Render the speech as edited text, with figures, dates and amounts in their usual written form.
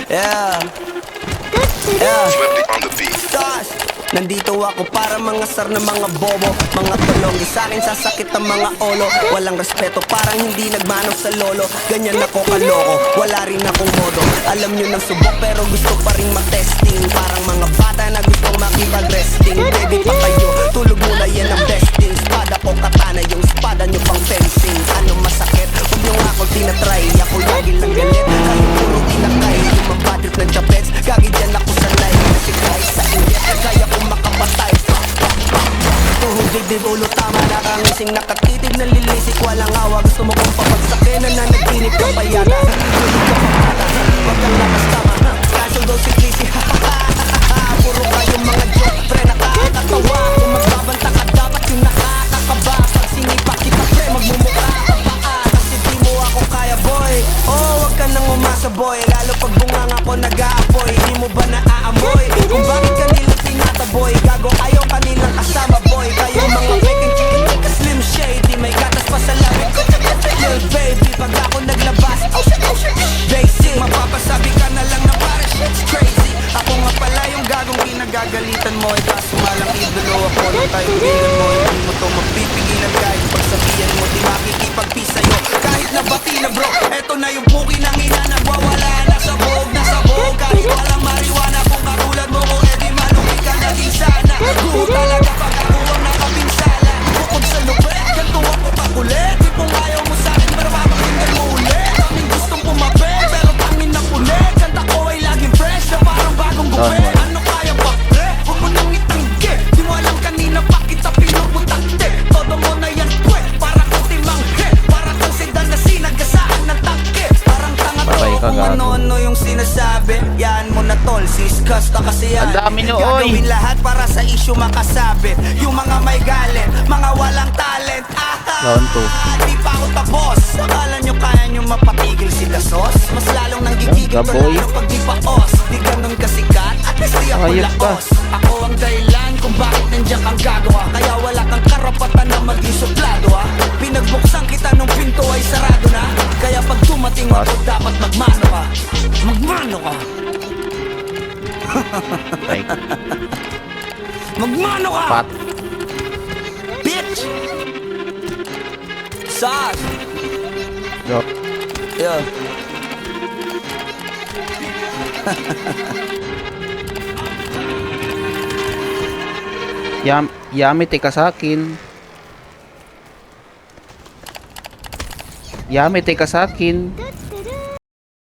Yeah. Yeah. Stars. Nandito ako para mga sar na mga bobo, mga tulong. Di sa'kin sasakit ang mga olo. Walang respeto, parang hindi nagmanong sa lolo. Ganyan ako kaloko, wala rin akong modo. Alam nyo ng subok pero gusto pa rin matesting. Parang mga bata na gustong makipag-resting. Baby pa kayo, tulog muna yan ang besting. Espada ko katana, yung espada nyo pang fencing. Ano masakit? Huwag nyo nga akong tinatry. Ako lagi lang galit, kayo puro tinakay. Yung mga bad trip ng chapets, gagi dyan ako sanay. Kasi kahit sa init, kaya kong makapatay. Tuhog dibdib ulo tama, nakangising nakatitig na lilisik. Walang awa, gusto mo kong papagsakin na nanaginip ka pa yata. Tulog ka pa pata, wag kang lakas tama. Kaso daw si Clissy, puro kayong mga joke, pre nakakatawa. Kung magbabanta ka dapat yung nakakakaba. Pag sinipa kita pre, magmumukha ka paa. Kasi di mo ako kaya boy, oh wag ka nang umasa boy. Lalo pag bunganga ko nag-aapoy, di mo ba naaamoy? Kung bakit kanila tinataboy, gago ayaw kanilang kasama boy. Kayo mga peking chicken like a slim shady, may gatas pa sa labi. Lil baby, pag ako naglabas, oh shit, basic. Mapapasabi ka na lang na pare shit's crazy. Ako nga pala yung gagong ginagagalitan mo. Kaso malang idolo ako ng kaibigan mo. Hindi mo to mapipigilan kahit pagsabihan mo. Di makikipagpis sa'yo kahit nabati na bro. Eto na yung puki ng ina, nagwawala na sa buhog, na sa buhog. Kahit walang mariwana, kung katulad mo ko edi malumi ka naging sana. Guho talaga pag ako ang nakapinsala. Bukod sa lupet, ganito ako kakulit. Tipong ayaw mo sa'kin pero papakinggan mo ulit. Daming gustong pumapel pero tangin na kulit. Kanta ko ay laging fresh na parang bagong gupit. Ano kaya ba pre? Huwag mo nang itanggi. Di mo alam kanina bakit sa pinuputakte. Todo mo na yan pwe, para kang timanghe. Para kang sedan na sinagasaan ng tangke. Parang tanga to kung ano-ano yung sinasabi. Yan mo na tol, siskas na kasi yan. Ang dami nyo, oy. Gagawin lahat para sa issue makasabit. Yung mga may galit, mga walang talent. Round two. Di pa ako tapos. Akala nyo kaya nyo mapatigil si Dasos? Mas lalong nang gigigil to Gaboy. lalo pag di pa os. Di ganun kasikat, at least di ako Ayos pa. lakos. Ako ang dahilan kung bakit nandiyan kang gagawa. Kaya wala kang karapatan na maging suplado ha. Pinagbuksan kita nung pinto ay sarado na. Kaya pag dumating ako dapat magmano ka. Magmano ka. Like, Magmano ka. pat. Bitch. Sas. Go. Yeah. Yami, teka sa akin. Yami, teka sa akin.